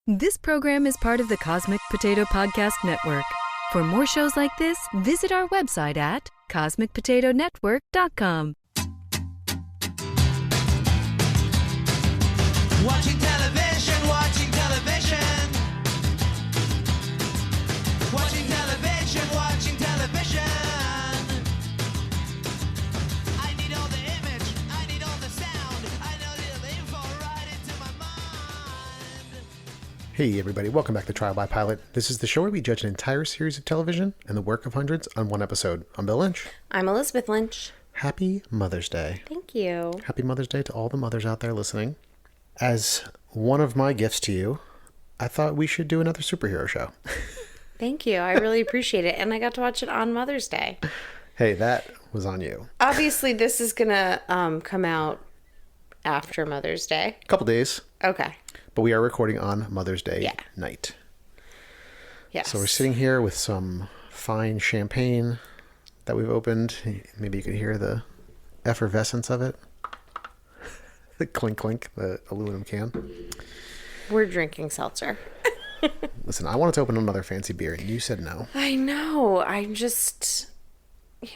This program is part of the Cosmic Potato Podcast Network. For more shows like this, visit our website at cosmicpotatonetwork.com. Watching television, watching television. Watching television, watching television. I need all the image, I need all the sound. I know the info right into my mind. Hey everybody, welcome back to Trial by Pilot. This is the show where we judge an entire series of television and the work of hundreds on one episode. I'm Bill Lynch. I'm Elizabeth Lynch. Happy Mother's Day. Thank you. Happy Mother's Day to all the mothers out there listening. As one of my gifts to you, I thought we should do another superhero show. Thank you. I really appreciate it. And I got to watch it on Mother's Day. Hey, that was on you. Obviously, this is going to come out after Mother's Day. A couple days, Okay. but we are recording on Mother's Day Yeah. night. Yes. So we're sitting here with some fine champagne that we've opened. Maybe you can hear the effervescence of it. The clink clink, the aluminum can. We're drinking seltzer. Listen, I wanted to open another fancy beer, and you said no. I know. I'm just,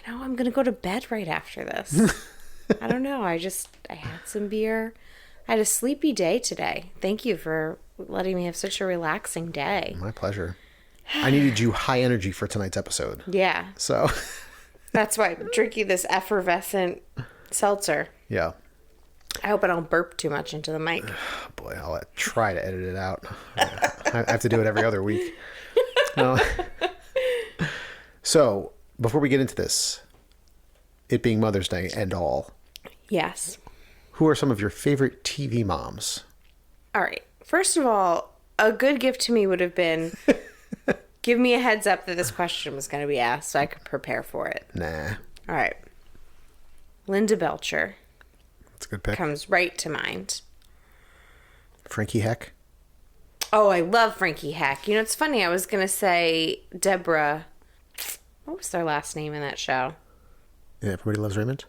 I'm going to go to bed right after this. I don't know. I had some beer. I had a sleepy day today. Thank you for letting me have such a relaxing day. My pleasure. I needed you high energy for tonight's episode. Yeah. So, That's why I'm drinking this effervescent seltzer. yeah. I hope I don't burp too much into the mic. Boy, I'll try to edit it out. I have to do it every other week. So, before we get into this, it being Mother's Day and all, Yes. who are some of your favorite TV moms? All right. First of all, a good gift to me would have been give me a heads up that this question was going to be asked so I could prepare for it. Nah, All right. Linda Belcher that's a good pick. comes right to mind. Frankie Heck. Oh, I love Frankie Heck. It's funny. I was going to say Deborah. What was their last name in that show? Yeah, Everybody Loves Raymond.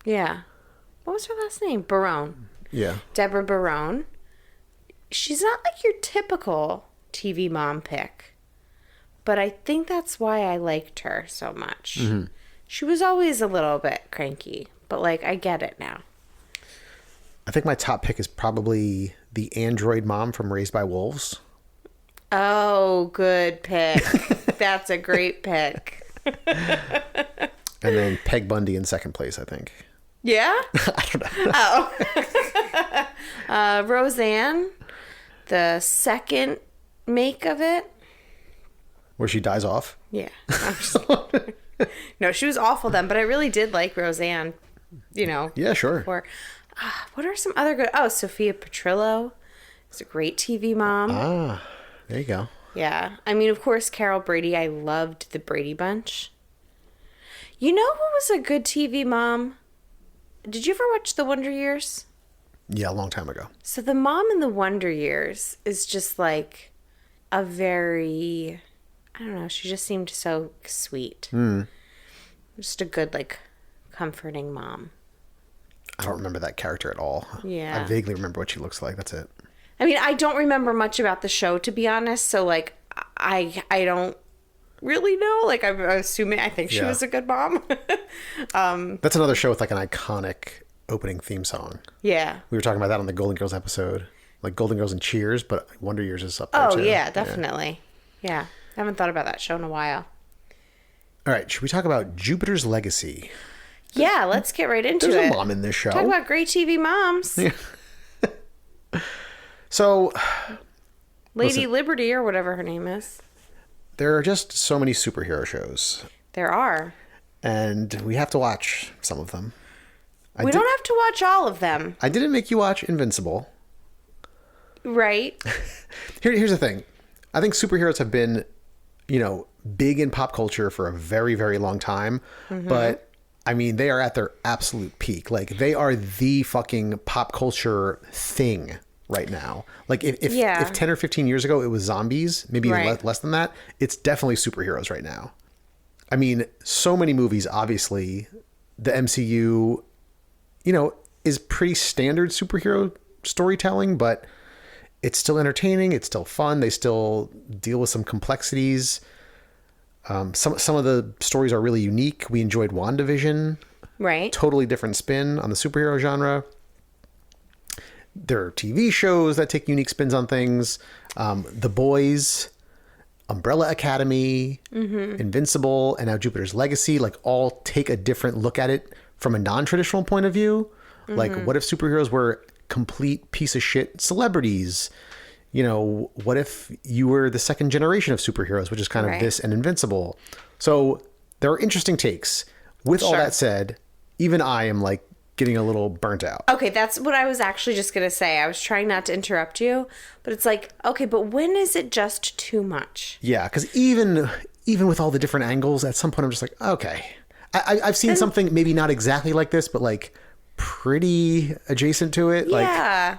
Yeah. What was her last name? Barone. Yeah. Deborah Barone. She's not like your typical TV mom pick, but I think that's why I liked her so much. Mm-hmm. She was always a little bit cranky, but I get it now. I think my top pick is probably the android mom from Raised by Wolves. Oh, good pick. That's a great pick. And then Peg Bundy in second place, I think. Yeah? I don't know. Oh. Roseanne, the second make of it. Where she dies off. Yeah. No, she was awful then, but I really did like Roseanne, Yeah, sure. Or what are some other good? Oh, Sophia Petrillo is a great TV mom. Ah, there you go. Yeah. I mean, of course, Carol Brady. I loved the Brady Bunch. You know who was a good TV mom? Did you ever watch The Wonder Years? Yeah, a long time ago. So the mom in The Wonder Years is just like a very, I don't know, she just seemed so sweet. Just a good, comforting mom. I don't remember that character at all. Yeah. I vaguely remember what she looks like. That's it. I mean, I don't remember much about the show, to be honest. So, I don't really know. I'm assuming, I think she Yeah. was a good mom. That's another show with an iconic opening theme song. Yeah. We were talking about that on the Golden Girls episode. Golden Girls and Cheers, but Wonder Years is up there Oh, too. yeah, definitely. Yeah. I haven't thought about that show in a while. All right, should we talk about Jupiter's Legacy? Yeah, let's get right into There's it. a mom in this show. Talk about great TV moms. So, Lady Liberty or whatever her name is. there are just so many superhero shows, There are. and we have to watch some of them. We don't have to watch all of them, I didn't make you watch Invincible. right? Here's the thing. I think superheroes have been, big in pop culture for a very, very long time. Mm-hmm. But, I mean, they are at their absolute peak. They are the fucking pop culture thing right now. If 10 or 15 years ago it was zombies, maybe even Right. less than that, it's definitely superheroes right now. I mean, so many movies, obviously. The MCU, is pretty standard superhero storytelling, but it's still entertaining. It's still fun. They still deal with some complexities. Some of the stories are really unique. We enjoyed WandaVision. Right. Totally different spin on the superhero genre. There are TV shows that take unique spins on things. The Boys, Umbrella Academy, Invincible, and now Jupiter's Legacy, like all take a different look at it from a non-traditional point of view. Like, what if superheroes were complete piece of shit celebrities? You know, what if you were the second generation of superheroes, which is kind of this and Invincible? So there are interesting takes. With all that said, even I am like getting a little burnt out. Okay, that's what I was actually just going to say. I was trying not to interrupt you, but it's like, okay, but when is it just too much? Yeah, because even with all the different angles, at some point I'm just like, okay. I've seen something maybe not exactly like this, but like pretty adjacent to it. Yeah.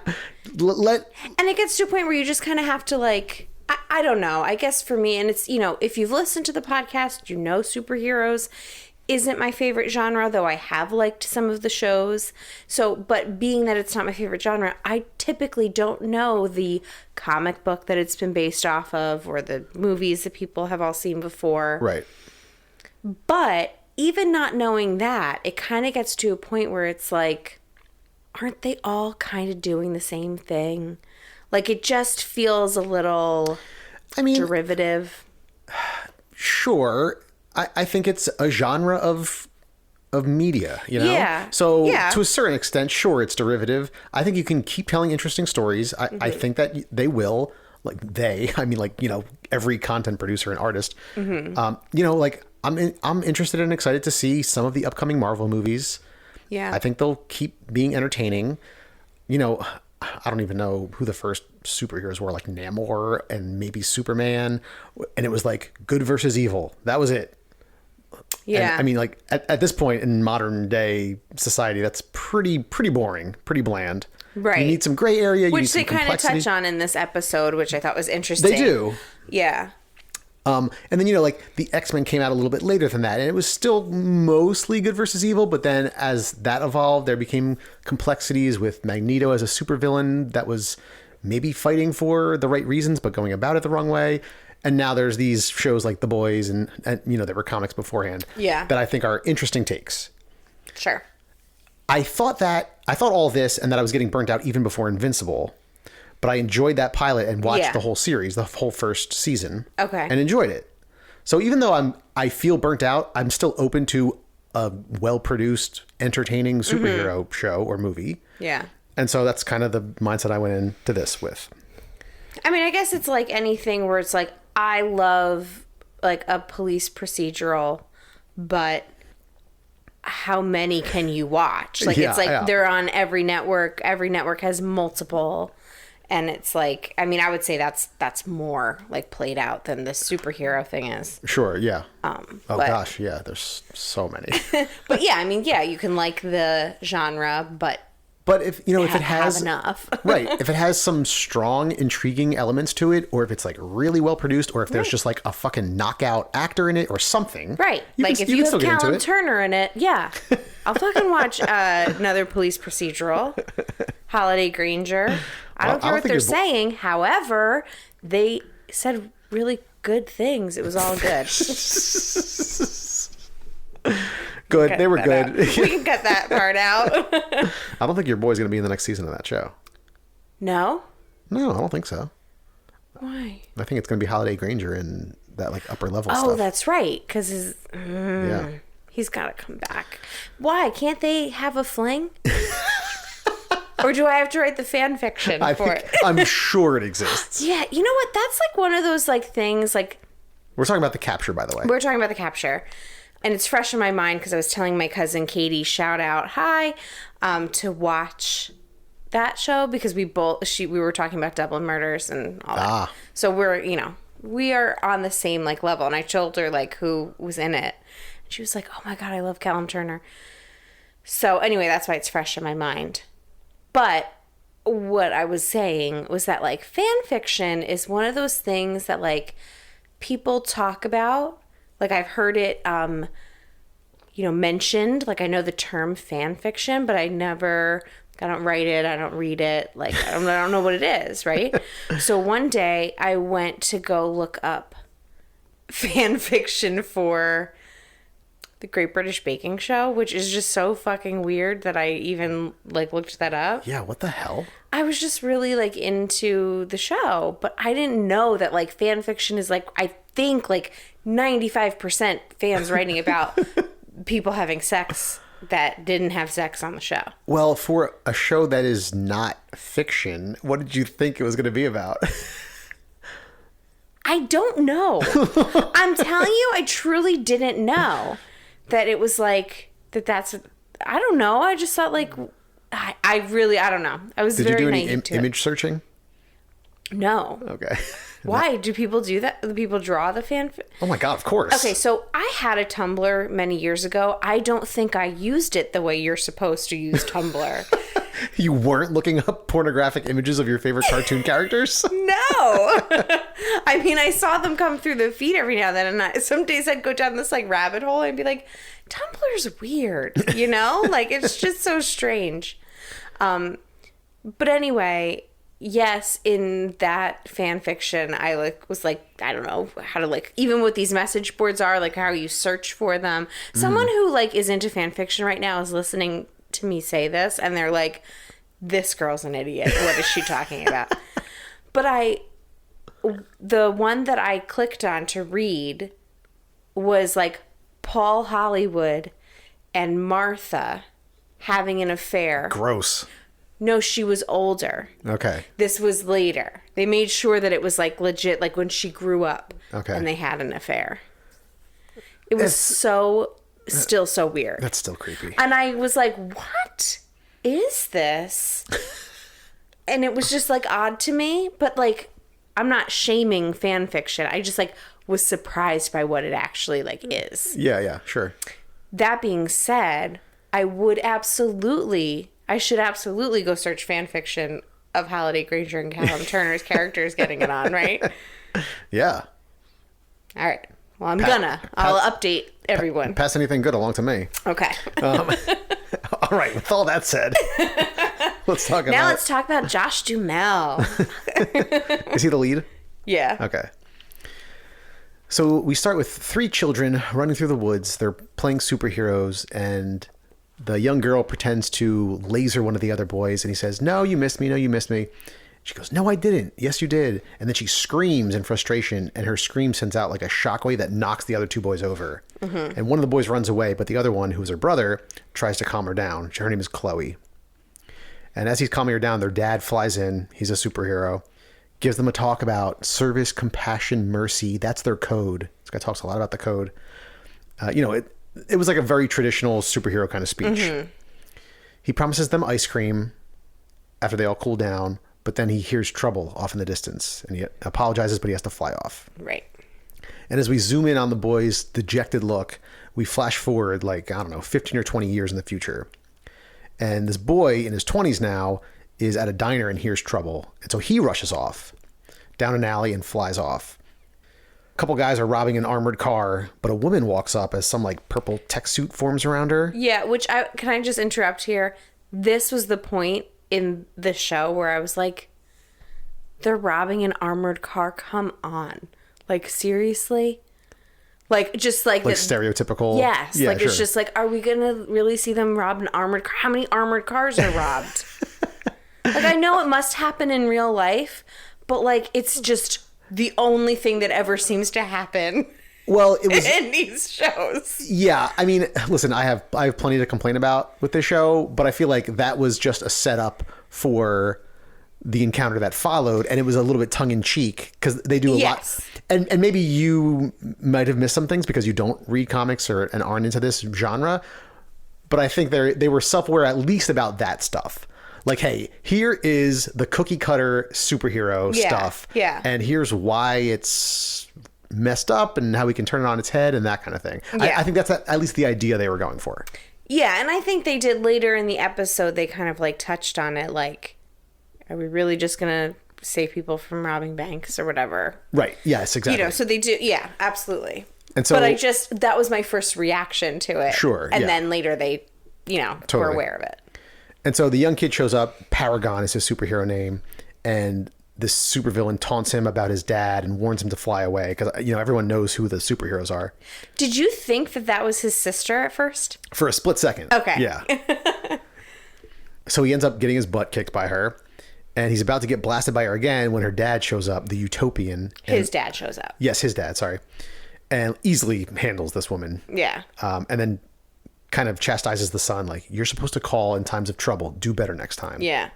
Like, and it gets to a point where you just kind of have to like, I don't know. I guess for me, and it's, you know, if you've listened to the podcast, you know superheroes isn't my favorite genre, though I have liked some of the shows. So, but being that it's not my favorite genre, I typically don't know the comic book that it's been based off of or the movies that people have all seen before. right. But even not knowing that, it kind of gets to a point where it's like, aren't they all kind of doing the same thing? Like, it just feels a little derivative. Sure. I think it's a genre of media, you know? Yeah. So Yeah. to a certain extent, sure, it's derivative. I think you can keep telling interesting stories. I think that they will. Like I mean, like, you know, every content producer and artist. You know, like I'm interested and excited to see some of the upcoming Marvel movies. Yeah. I think they'll keep being entertaining. You know, I don't even know who the first superheroes were, like Namor and maybe Superman. And it was like good versus evil. That was it. Yeah. And, I mean, like at this point in modern day society, that's pretty boring, pretty bland. Right. You need some gray area. You need Which some they kind of complexity. touch on in this episode, which I thought was interesting. They do. Yeah. And then, you know, like the X-Men came out a little bit later than that, and it was still mostly good versus evil. But then as that evolved, there became complexities with Magneto as a supervillain that was maybe fighting for the right reasons, but going about it the wrong way. And now there's these shows like The Boys and you know, there were comics beforehand that I think are interesting takes. Sure. I thought all this and that I was getting burnt out even before Invincible, but I enjoyed that pilot and watched the whole series, the whole first season. Okay. And enjoyed it. So even though I feel burnt out, I'm still open to a well-produced, entertaining superhero show or movie. Yeah. And so that's kind of the mindset I went into this with. I mean, I guess it's like anything where it's like, I love like a police procedural, but how many can you watch? Like, it's like they're on every network. Every network has multiple. And it's like, I mean, I would say that's more like played out than the superhero thing is. Sure, yeah. But, Gosh, yeah, there's so many. But yeah, I mean, yeah, you can like the genre, but if you know, if it has have enough. right, if it has some strong, intriguing elements to it, or if it's like really well produced, or if there's just like a fucking knockout actor in it or something. Right. Like if you have Callum Turner in it, yeah. I'll fucking watch another police procedural. Holiday Granger. I don't care what they're saying. However, they said really good things. It was all good. Good. They were good. We can cut that part out. I don't think your boy's going to be in the next season of that show. No? No, I don't think so. Why? I think it's going to be Holiday Granger and that like upper level stuff. Oh, that's right. Because he's got to come back. Why? Can't they have a fling? Or do I have to write the fan fiction for it? I'm sure it exists. Yeah. You know what? That's like one of those like things like... We're talking about The Capture, by the way. We're talking about The Capture. And it's fresh in my mind because I was telling my cousin Katie, shout out, hi, to watch that show because we were talking about Dublin murders and all that. So we are on the same like level. And I told her like who was in it. And she was like, oh my God, I love Callum Turner. So anyway, that's why it's fresh in my mind. But what I was saying was that like fan fiction is one of those things that like people talk about. Like I've heard it, mentioned. Like I know the term fan fiction, but I never I don't write it. I don't read it. Like, I don't know what it is, right? So one day I went to go look up fan fiction for the Great British Baking Show, which is just so fucking weird that I even like looked that up. Yeah, what the hell? I was just really like into the show, but I didn't know that like fan fiction is like, I think like 95% fans writing about people having sex that didn't have sex on the show. Well, for a show that is not fiction, what did you think it was going to be about? I don't know. I'm telling you, I truly didn't know that it was like that's. I don't know. I just thought like I don't know. I was Did very you do any naive to image searching? No. Okay. Why do people do that? Do people draw the fan? Oh my God, of course. Okay, so I had a Tumblr many years ago. I don't think I used it the way you're supposed to use Tumblr. You weren't looking up pornographic images of your favorite cartoon characters? No. I mean, I saw them come through the feed every now and then, and some days I'd go down this like rabbit hole and be like, Tumblr's weird, you know? Like, it's just so strange. But anyway, yes, in that fan fiction, I like was like, I don't know how to like, even what these message boards are, like how you search for them. Someone who like is into fan fiction right now is listening to me say this, and they're like, this girl's an idiot. What is she talking about? But the one that I clicked on to read was like Paul Hollywood and Martha having an affair. Gross. No, she was older. Okay. This was later. They made sure that it was like legit, like when she grew up. Okay. And they had an affair. It was still so weird. That's still creepy. And I was like, what is this? And it was just like odd to me, but like, I'm not shaming fan fiction. I just like was surprised by what it actually like is. Yeah, sure. That being said, I should absolutely go search fan fiction of Halliday Granger and Callum Turner's characters getting it on, right? Yeah. All right. Well, I'll update everyone. Pass anything good along to me. Okay. All right. With all that said, let's talk about Josh Duhamel. Is he the lead? Yeah. Okay. So we start with 3 children running through the woods. They're playing superheroes, and the young girl pretends to laser one of the other boys, and he says, "No, you missed me. No, you missed me." She goes, "No, I didn't. Yes, you did." And then she screams in frustration, and her scream sends out like a shockwave that knocks the other 2 boys over. Mm-hmm. And one of the boys runs away, but the other one, who's her brother, tries to calm her down. Her name is Chloe. And as he's calming her down, their dad flies in. He's a superhero. Gives them a talk about service, compassion, mercy. That's their code. This guy talks a lot about the code. It was like a very traditional superhero kind of speech. Mm-hmm. He promises them ice cream after they all cool down, but then he hears trouble off in the distance, and he apologizes, but he has to fly off. Right. And as we zoom in on the boy's dejected look, we flash forward like, I don't know, 15 or 20 years in the future. And this boy in his 20s now is at a diner and hears trouble. And so he rushes off down an alley and flies off. A couple guys are robbing an armored car, but a woman walks up as some like purple tech suit forms around her. Yeah, can I just interrupt here? This was the point in the show where I was like, they're robbing an armored car? Come on. Like, seriously? Like, just like... stereotypical? Yes. Yeah, like, sure. It's just like, are we going to really see them rob an armored car? How many armored cars are robbed? Like, I know it must happen in real life, but, like, it's just the only thing that ever seems to happen. Well, it was in these shows. Yeah, I mean, listen, I have plenty to complain about with this show, but I feel like that was just a setup for the encounter that followed, and it was a little bit tongue in cheek because they do a lot. And maybe you might have missed some things because you don't read comics and aren't into this genre, but I think they were self-aware at least about that stuff. Like, hey, here is the cookie cutter superhero stuff, and here's why it's messed up and how we can turn it on its head and that kind of thing. Yeah. I think that's at least the idea they were going for. Yeah, and I think they did later in the episode, they kind of like touched on it, like, are we really just going to save people from robbing banks or whatever? Right, yes, exactly. So they do, yeah, absolutely. And so, but that was my first reaction to it. Sure, and then later they, totally were aware of it. And so the young kid shows up. Paragon is his superhero name. And this supervillain taunts him about his dad and warns him to fly away. Because, everyone knows who the superheroes are. Did you think that was his sister at first? For a split second. Okay. Yeah. So he ends up getting his butt kicked by her. And he's about to get blasted by her again when her dad shows up, the Utopian. His dad shows up. Yes, his dad, sorry. And easily handles this woman. Yeah. And then kind of chastises the son, like, you're supposed to call in times of trouble. Do better next time. Yeah.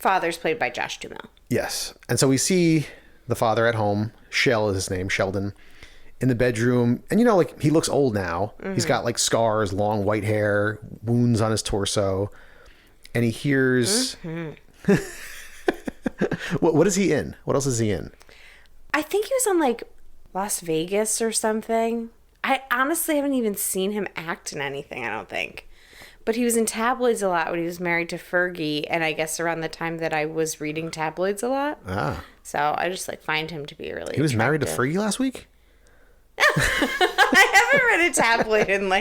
Father's played by Josh Duhamel. Yes. And so we see the father at home. Shell is his name, Sheldon, in the bedroom. And, he looks old now. Mm-hmm. He's got, scars, long white hair, wounds on his torso. And he hears... Mm-hmm. What is he in? What else is he in? I think he was on, Las Vegas or something. I honestly haven't even seen him act in anything, I don't think. But he was in tabloids a lot when he was married to Fergie, and I guess around the time that I was reading tabloids a lot. Ah. So I just find him to be really He was attractive. married to Fergie last week? I haven't read a tabloid in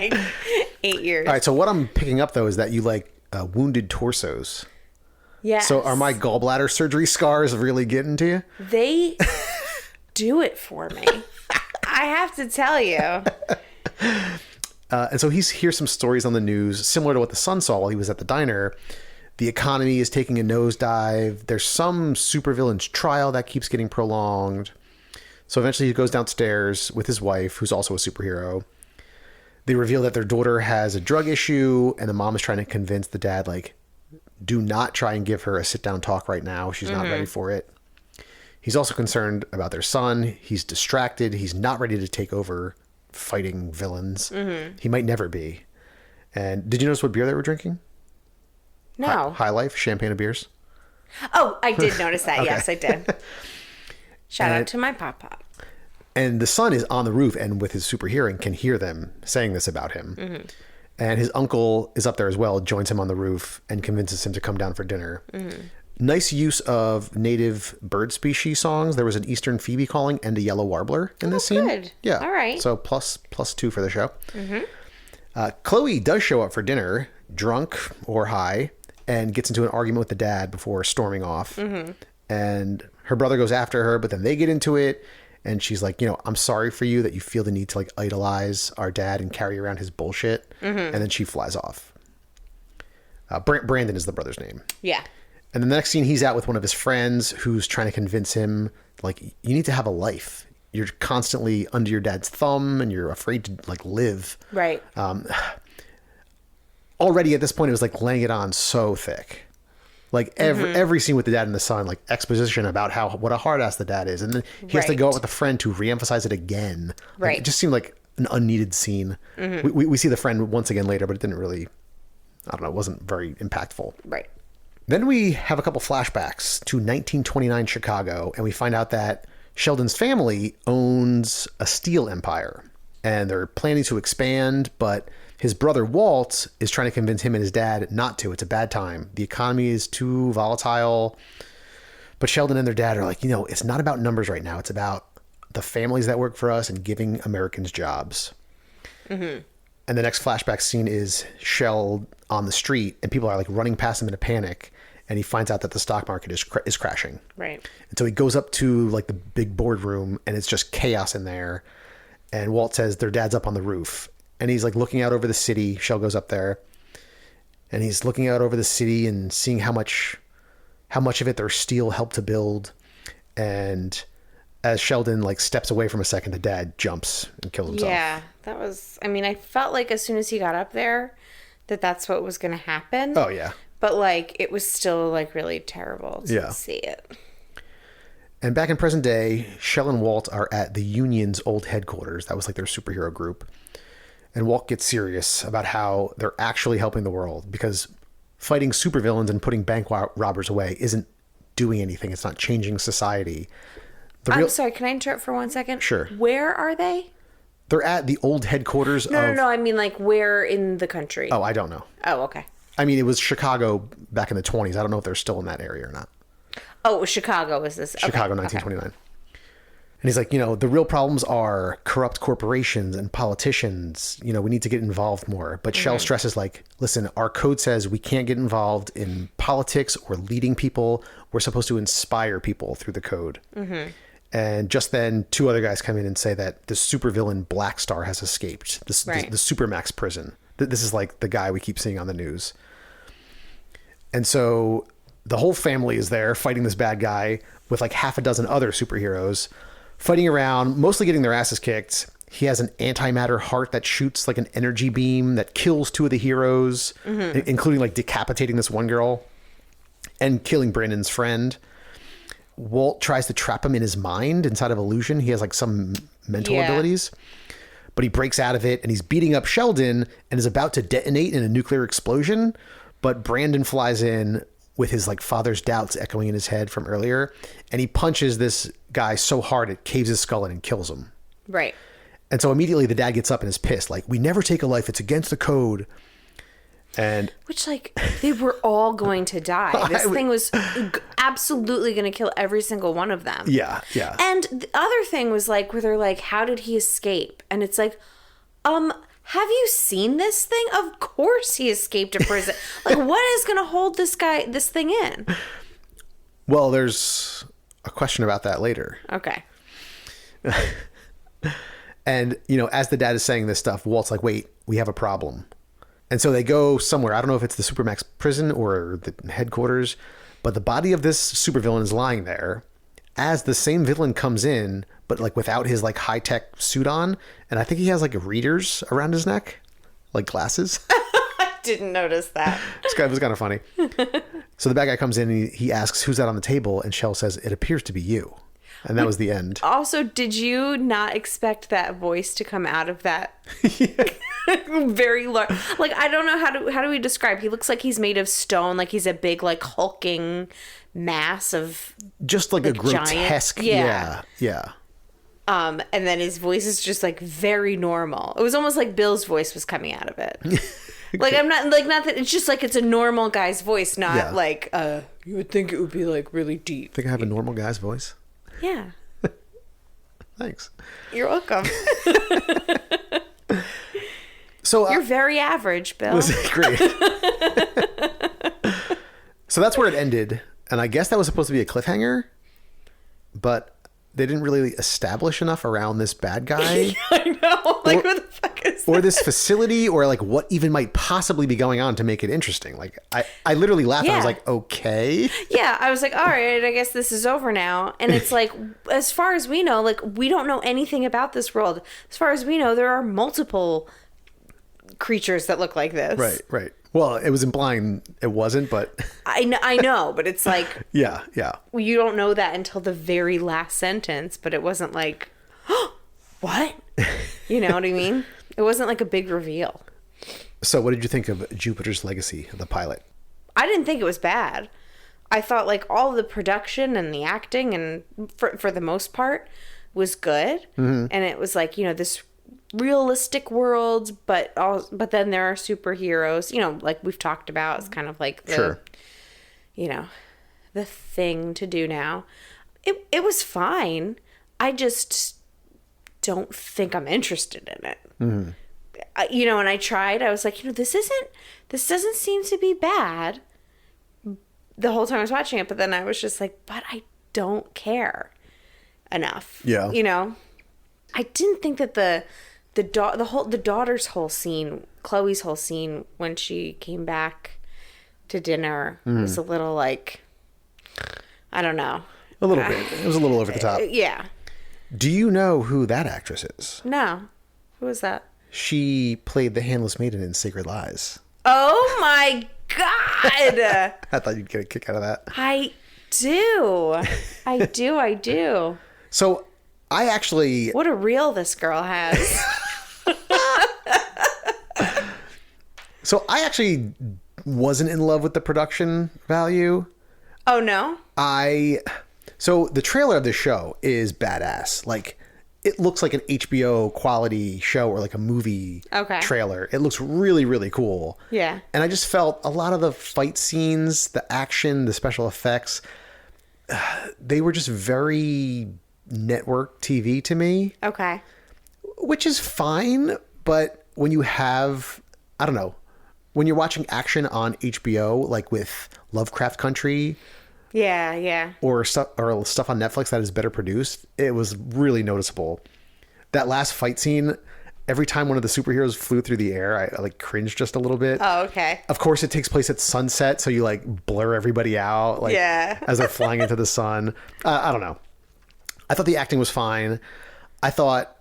8 years. All right, so what I'm picking up, though, is that you like wounded torsos. Yes. So are my gallbladder surgery scars really getting to you? They do it for me. I have to tell you. And so he hears some stories on the news, similar to what the son saw while he was at the diner. The economy is taking a nosedive. There's some supervillain's trial that keeps getting prolonged. So eventually he goes downstairs with his wife, who's also a superhero. They reveal that their daughter has a drug issue, and the mom is trying to convince the dad, do not try and give her a sit-down talk right now. She's not ready for it. He's also concerned about their son. He's distracted. He's not ready to take over fighting villains. Mm-hmm. He might never be. And did you notice what beer they were drinking? No. High Life, champagne of beers. Oh, I did notice that. Okay. Yes, I did. Shout out to my pop-pop. And the son is on the roof and with his super hearing can hear them saying this about him. Mm-hmm. And his uncle is up there as well, joins him on the roof and convinces him to come down for dinner. Mm-hmm. Nice use of native bird species songs. There was an eastern phoebe calling and a yellow warbler in this scene. Good. Yeah. All right. So plus 2 for the show. Mm-hmm. Chloe does show up for dinner, drunk or high, and gets into an argument with the dad before storming off. Mm-hmm. And her brother goes after her, but then they get into it. And she's like, I'm sorry for you that you feel the need to idolize our dad and carry around his bullshit. Mm-hmm. And then she flies off. Brandon is the brother's name. Yeah. And then the next scene, he's out with one of his friends who's trying to convince him, you need to have a life. You're constantly under your dad's thumb and you're afraid to live. Right. Already at this point, it was laying it on so thick. Every scene with the dad and the son, exposition about what a hard ass the dad is. And then he has to go out with a friend to reemphasize it again. Right. It just seemed like an unneeded scene. Mm-hmm. We see the friend once again later, but it didn't really, it wasn't very impactful. Right. Then we have a couple flashbacks to 1929 Chicago, and we find out that Sheldon's family owns a steel empire, and they're planning to expand, but his brother Walt is trying to convince him and his dad not to. It's a bad time. The economy is too volatile. But Sheldon and their dad are like, it's not about numbers right now. It's about the families that work for us and giving Americans jobs. Mm-hmm. And the next flashback scene is Sheld on the street, and people are running past him in a panic. And he finds out that the stock market is crashing. Right. And so he goes up to the big boardroom, and it's just chaos in there. And Walt says their dad's up on the roof, and he's looking out over the city. Shell goes up there, and he's looking out over the city and seeing how much of it their steel helped to build. And as Sheldon steps away from a second, the dad jumps and kills himself. Yeah, that was. I felt as soon as he got up there, that's what was going to happen. Oh yeah. But it was still really terrible to see it. And back in present day, Shell and Walt are at the Union's old headquarters. That was their superhero group. And Walt gets serious about how they're actually helping the world, because fighting supervillains and putting bank robbers away isn't doing anything. It's not changing society. I'm sorry, can I interrupt for 1 second? Sure. Where are they? They're at the old headquarters No, I mean where in the country? Oh, I don't know. Oh, okay. It was Chicago back in the 20s. I don't know if they're still in that area or not. Oh, it was Chicago, was this? Chicago, okay. 1929. And he's like, the real problems are corrupt corporations and politicians. We need to get involved more. But Shell stresses like, listen, our code says we can't get involved in politics or leading people. We're supposed to inspire people through the code. And just then, two other guys come in and say that the supervillain Black Star has escaped the Supermax prison. This is like the guy we keep seeing on the news. And so the whole family is there fighting this bad guy with like half a dozen other superheroes, fighting around, mostly getting their asses kicked. He has an antimatter heart that shoots like an energy beam that kills two of the heroes, including like decapitating this one girl and killing Brandon's friend. Walt tries to trap him in his mind inside of illusion. He has like some mental abilities, but he breaks out of it and he's beating up Sheldon and is about to detonate in a nuclear explosion. But Brandon flies in with his like father's doubts echoing in his head from earlier. And he punches this guy so hard it caves his skull in and kills him. Right. And so immediately the dad gets up and is pissed. Like, we never take a life. It's against the code. And which, like, they were all going to die. This thing was absolutely going to kill every single one of them. Yeah, yeah. And the other thing was, like, where they're like, how did he escape? And it's like, have you seen this thing? Of course he escaped a prison. Like, what is going to hold this thing in? Well, there's a question about that later. Okay. And, as the dad is saying this stuff, Walt's like, wait, we have a problem. And so they go somewhere. I don't know if it's the Supermax prison or the headquarters, but the body of this supervillain is lying there as the same villain comes in, but like without his like high-tech suit on. And I think he has like readers around his neck, like glasses. I didn't notice that. This was kind of funny. So the bad guy comes in and he asks, who's that on the table? And Shell says, it appears to be you. And that was the end. Also, did you not expect that voice to come out of that? Very large. Like, I don't know how do we describe? He looks like he's made of stone. Like he's a big, like hulking mass of just like a grotesque. Giant. Yeah. And then his voice is just like very normal. It was almost like Bill's voice was coming out of it. Like I'm not that it's just like it's a normal guy's voice, not like you would think it would be like really deep. Think I have a normal guy's voice? Yeah. Thanks. You're welcome. So you're very average, Bill. Great. So that's where it ended, and I guess that was supposed to be a cliffhanger, but they didn't really establish enough around this bad guy. I know. Like, what the fuck is that? Or this facility, or like what even might possibly be going on to make it interesting. Like I literally laughed. Yeah. I was like, okay. Yeah, I was like, all right, I guess this is over now. And it's like, as far as we know, like we don't know anything about this world. As far as we know, there are multiple creatures that look like this. Right. Well, it was implying it wasn't, but I know, but it's like yeah. You don't know that until the very last sentence, but it wasn't like, oh, what? You know what I mean? It wasn't like a big reveal. So what did you think of Jupiter's Legacy, the pilot? I didn't think it was bad. I thought like all the production and the acting and for the most part was good. Mm-hmm. And it was like, this realistic world, but then there are superheroes, like we've talked about. It's kind of like the the thing to do now. It was fine. I just don't think I'm interested in it. Mm-hmm. And I tried. I was like, this doesn't seem to be bad the whole time I was watching it. But then I was just like, but I don't care enough. Yeah. I didn't think that the daughter's whole scene, Chloe's whole scene when she came back to dinner was a little like, I don't know. A little bit. It was a little over the top. Yeah. Do you know who that actress is? No. Who is that? She played the Handless Maiden in Sacred Lies. Oh my God. I thought you'd get a kick out of that. I do. So I actually... What a reel this girl has. So I actually wasn't in love with the production value. Oh, no? So the trailer of this show is badass. Like, it looks like an HBO quality show or like a movie trailer. It looks really, really cool. Yeah. And I just felt a lot of the fight scenes, the action, the special effects, they were just very network TV to me, Okay. which is fine. But when you have, I don't know, when you're watching action on HBO, like with Lovecraft Country Yeah, yeah. or stuff on Netflix that is better produced, it was really noticeable. That last fight scene, every time one of the superheroes flew through the air, I like cringed just a little bit. Oh, okay. Of course, it takes place at sunset, so you like blur everybody out, like Yeah. as they're flying into the sun. I don't know. I thought the acting was fine. I thought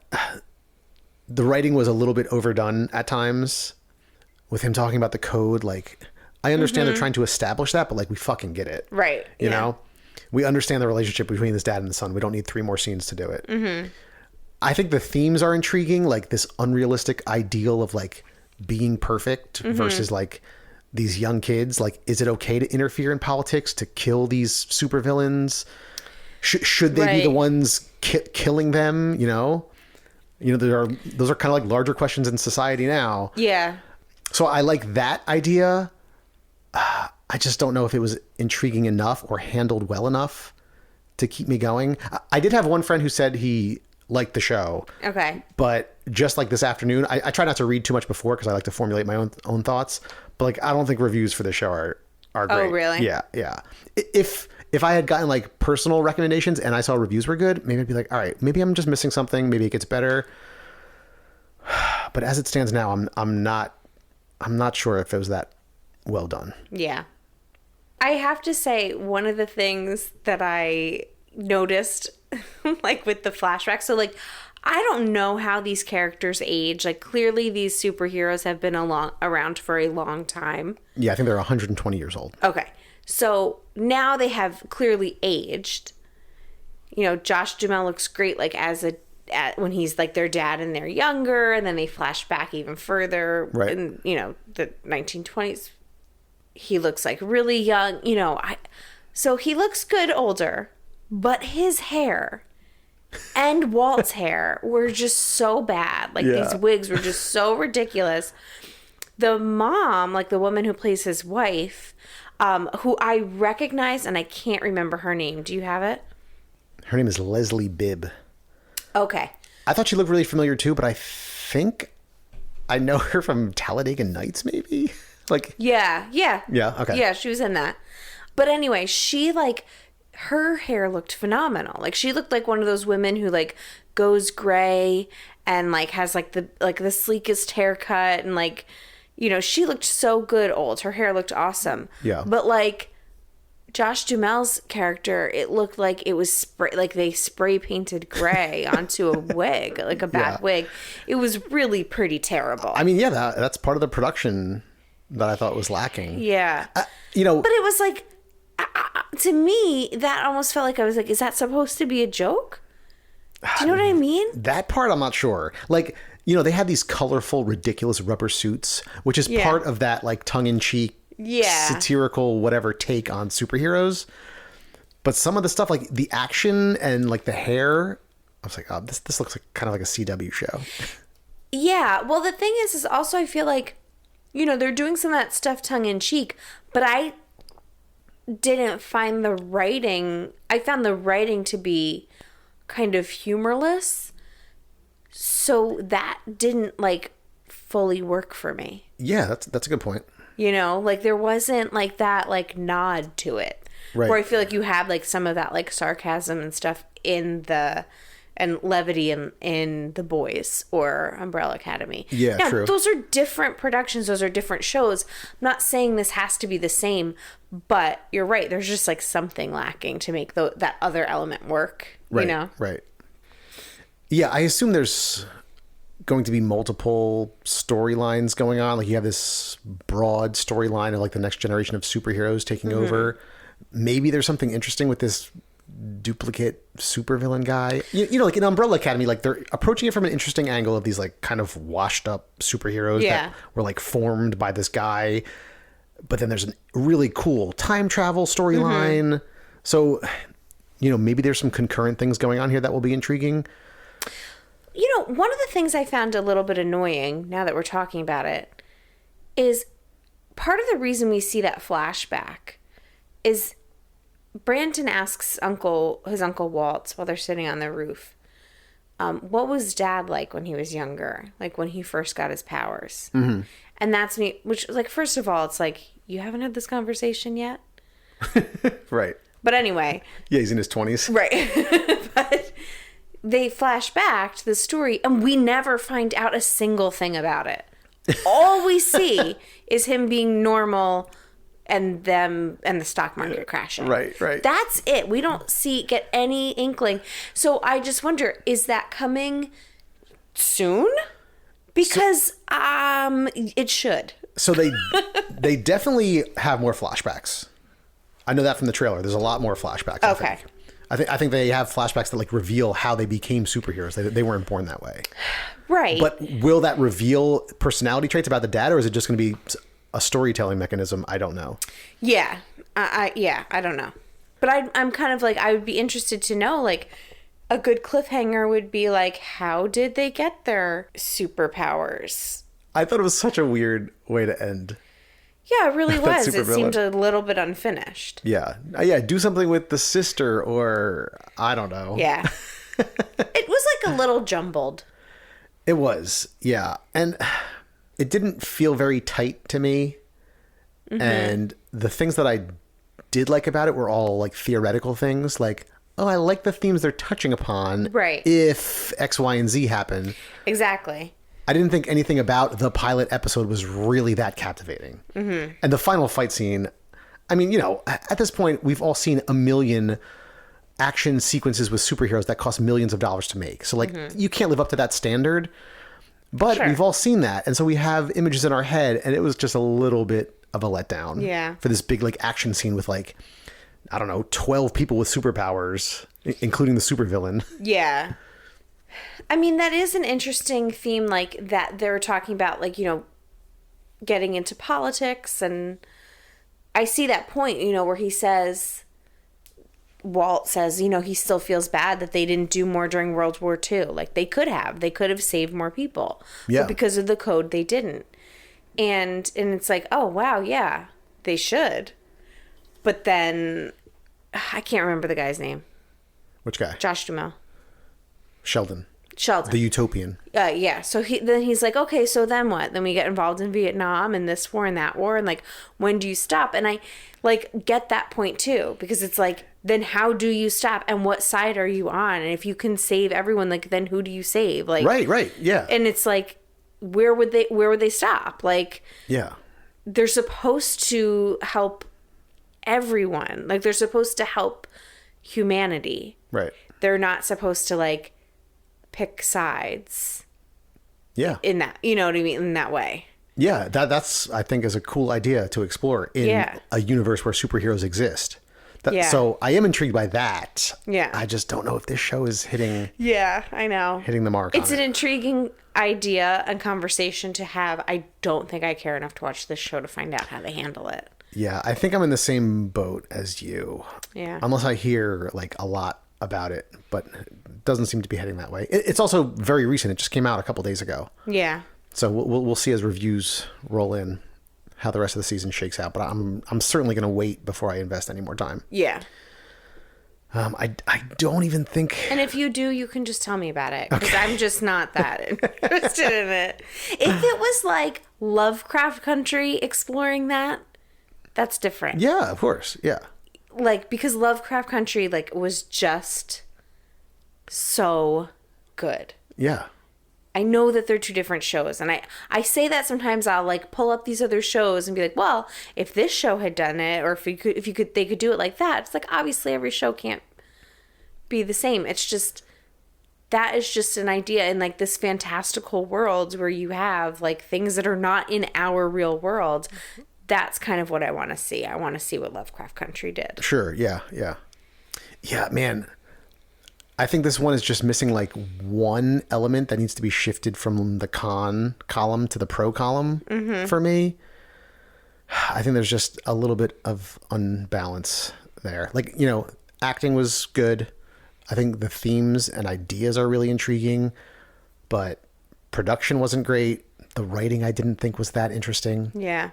the writing was a little bit overdone at times, with him talking about the code. Like, I understand they're trying to establish that, but like we fucking get it, Right. You know, we understand the relationship between this dad and the son. We don't need 3 more scenes to do it. I think the themes are intriguing, like this unrealistic ideal of like being perfect versus like these young kids. Like, is it okay to interfere in politics, to kill these supervillains? Should they be the ones killing them? You know, those are kind of like larger questions in society now. Yeah. So I like that idea. I just don't know if it was intriguing enough or handled well enough to keep me going. I did have one friend who said he liked the show. Okay. But just like this afternoon, I try not to read too much before because I like to formulate my own thoughts. But like, I don't think reviews for the show are great. Oh, really? Yeah, yeah. If I had gotten like personal recommendations and I saw reviews were good, maybe I'd be like, all right, maybe I'm just missing something. Maybe it gets better. But as it stands now, I'm not sure if it was that well done. Yeah. I have to say, one of the things that I noticed, like with the flashbacks, so like, I don't know how these characters age. Like, clearly these superheroes have been around for a long time. Yeah, I think they're 120 years old. Okay. So now they have clearly aged. You know, Josh Duhamel looks great, like when he's like their dad and they're younger, and then they flash back even further in, you know, the 1920s. He looks like really young, you know. So he looks good older, but his hair and Walt's hair were just so bad. Like, these wigs were just so ridiculous. The mom, like the woman who plays his wife, who I recognize, and I can't remember her name. Do you have it? Her name is Leslie Bibb. Okay. I thought she looked really familiar too, but I think I know her from Talladega Nights, maybe? Like, Yeah, okay. Yeah, she was in that. But anyway, she like, her hair looked phenomenal. Like, she looked like one of those women who like goes gray and like has like the sleekest haircut, and like, you know, she looked so good old. Her hair looked awesome. Yeah. But like Josh Duhamel's character, it looked like it was like they spray painted gray onto a wig, like a bad wig. It was really pretty terrible. I mean, yeah, that's part of the production that I thought was lacking. Yeah. You know, but it was like, to me, that almost felt like I was like, is that supposed to be a joke? Do you know what I mean? That part, I'm not sure. Like, you know, they had these colorful, ridiculous rubber suits, which is part of that like tongue-in-cheek, satirical, whatever take on superheroes. But some of the stuff, like the action and like the hair, I was like, oh, this looks like kind of like a CW show. Yeah. Well, the thing is also I feel like, you know, they're doing some of that stuff tongue-in-cheek, but I didn't find the writing. I found the writing to be kind of humorless. So that didn't like fully work for me. Yeah, that's a good point. You know, like there wasn't like that like nod to it. Right. Where I feel like you have like some of that like sarcasm and stuff and levity in The Boys or Umbrella Academy. Yeah, now, true. Those are different productions. Those are different shows. I'm not saying this has to be the same, but you're right. There's just like something lacking to make that other element work. Right. You know? Right. Yeah, I assume there's going to be multiple storylines going on. Like you have this broad storyline of like the next generation of superheroes taking over. Maybe there's something interesting with this duplicate supervillain guy. You know, like in Umbrella Academy, like they're approaching it from an interesting angle of these like kind of washed up superheroes that were like formed by this guy. But then there's a really cool time travel storyline. So, you know, maybe there's some concurrent things going on here that will be intriguing. You know, one of the things I found a little bit annoying now that we're talking about it is part of the reason we see that flashback is Brandon asks his uncle Walt while they're sitting on the roof, what was Dad like when he was younger? Like when he first got his powers. Mm-hmm. And that's me, which like, first of all, it's like, you haven't had this conversation yet? Right. But anyway. Yeah, he's in his 20s. Right. But they flash back to the story and we never find out a single thing about it. All we see is him being normal and them and the stock market crashing. Right. That's it. We don't get any inkling. So I just wonder, is that coming soon? Because it should. So they definitely have more flashbacks. I know that from the trailer. There's a lot more flashbacks. Okay. I think they have flashbacks that like reveal how they became superheroes. They weren't born that way. Right. But will that reveal personality traits about the dad, or is it just going to be a storytelling mechanism? I don't know. Yeah. I don't know. But I'm kind of like, I would be interested to know, like, a good cliffhanger would be like, how did they get their superpowers? I thought it was such a weird way to end. Yeah, it really was. It seemed a little bit unfinished. Yeah. Do something with the sister, or I don't know. Yeah. It was like a little jumbled. It was. Yeah. And it didn't feel very tight to me. Mm-hmm. And the things that I did like about it were all like theoretical things, like, oh, I like the themes they're touching upon. Right. If X, Y, and Z happen. Exactly. I didn't think anything about the pilot episode was really that captivating. Mm-hmm. And the final fight scene, I mean, at this point, we've all seen a million action sequences with superheroes that cost millions of dollars to make. So, like, you can't live up to that standard. But Sure. we've all seen that. And so we have images in our head, and it was just a little bit of a letdown. Yeah. For this big, like, action scene with, like, I don't know, 12 people with superpowers, including the supervillain. Yeah. I mean, that is an interesting theme, like, that they're talking about, like, getting into politics. And I see that point, where Walt says, he still feels bad that they didn't do more during World War II. Like, they could have saved more people. Yeah. But because of the code, they didn't. And it's like, oh, wow, yeah, they should. But then, I can't remember the guy's name. Which guy? Josh Duhamel. Sheldon. The Utopian. Yeah. So he's like, okay, so then what? Then we get involved in Vietnam and this war and that war. And like, when do you stop? And I like get that point too, because it's like, then how do you stop? And what side are you on? And if you can save everyone, like, then who do you save? Like, Right. Yeah. And it's like, where would they stop? Like, Yeah. they're supposed to help everyone. Like, they're supposed to help humanity. Right. They're not supposed to like pick sides. Yeah. In that, you know what I mean? In that way. Yeah. That's, I think, is a cool idea to explore in a universe where superheroes exist. Yeah. So I am intrigued by that. Yeah. I just don't know if this show is hitting Yeah, I know. the mark. It's on an it. intriguing idea and conversation to have. I don't think I care enough to watch this show to find out how they handle it. Yeah, I think I'm in the same boat as you. Yeah. Unless I hear like a lot about it, but it doesn't seem to be heading that way. It's also very recent. It just came out a couple days ago. Yeah. So we'll see as reviews roll in how the rest of the season shakes out. But I'm certainly going to wait before I invest any more time. Yeah. I don't even think. And if you do, you can just tell me about it, because I'm just not that interested in it. If it was like Lovecraft Country exploring that, that's different. Yeah, of course. Yeah. Like, because Lovecraft Country like was just so good. Yeah. I know that they're two different shows, and I say that sometimes I'll like pull up these other shows and be like, well, if this show had done it, or if they could do it like that. It's like, obviously every show can't be the same. It's just, that is just an idea in like this fantastical world where you have like things that are not in our real world. That's kind of what I want to see. I want to see what Lovecraft Country did. Sure. Yeah. Yeah, man. I think this one is just missing like one element that needs to be shifted from the con column to the pro column for me. I think there's just a little bit of unbalance there. Like, acting was good. I think the themes and ideas are really intriguing, but production wasn't great. The writing I didn't think was that interesting. Yeah.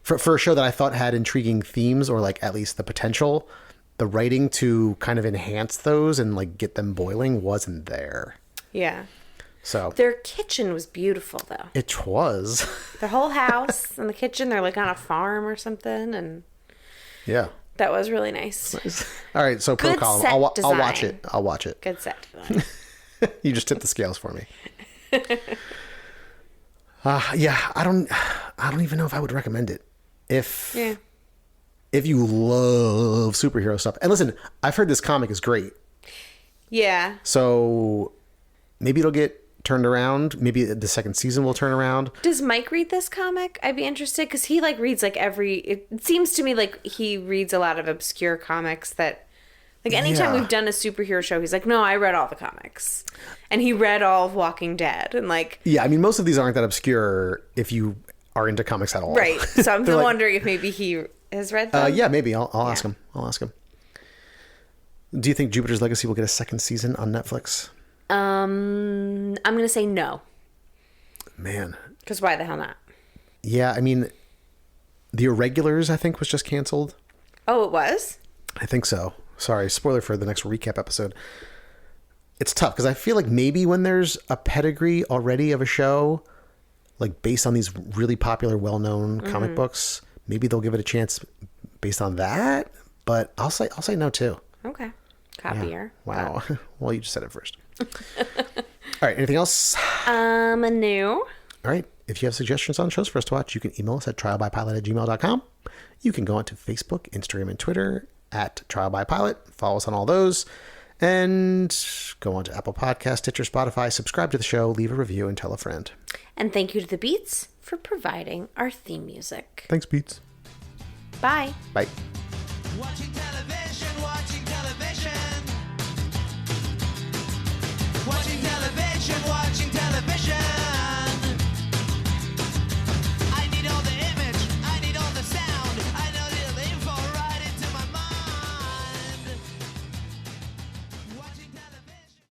for a show that I thought had intriguing themes, or like at least the potential, the writing to kind of enhance those and like get them boiling wasn't there. Yeah. So Their kitchen was beautiful, though. it was. The whole house and the kitchen, they're like on a farm or something, and Yeah. that was really nice. All right, so pro Good column. set I'll watch design. it. I'll watch it. Good set design. You just tipped the scales for me. Yeah, I don't even know if I would recommend it. If you love superhero stuff. And listen, I've heard this comic is great. Yeah. So maybe it'll get turned around. Maybe the second season will turn around. Does Mike read this comic? I'd be interested because he like reads like it seems to me like he reads a lot of obscure comics that like anytime Yeah. we've done a superhero show, he's like, no, I read all the comics. And he read all of Walking Dead and like Yeah, I mean, most of these aren't that obscure if you are into comics at all. right. So I'm They're like- wondering if maybe he has read them. Yeah, maybe. I'll ask him. I'll ask him. Do you think Jupiter's Legacy will get a second season on Netflix? I'm gonna say no. Man. Because why the hell not? Yeah, I mean, The Irregulars, I think, was just canceled. Oh, it was? I think so. Sorry, spoiler for the next recap episode. It's tough because I feel like maybe when there's a pedigree already of a show, like based on these really popular, well-known comic books, maybe they'll give it a chance based on that. But I'll say no too. Okay. Copier. Wow. Well, you just said it first. All right. Anything else? A new. All right. If you have suggestions on shows for us to watch, you can email us at trialbypilot@gmail.com. You can go onto Facebook, Instagram, and Twitter at trialbypilot. Follow us on all those. And go on to Apple Podcasts, Stitcher, Spotify. Subscribe to the show, leave a review, and tell a friend. And thank you to the Beats for providing our theme music. Thanks, Beats. Bye. Bye. Watching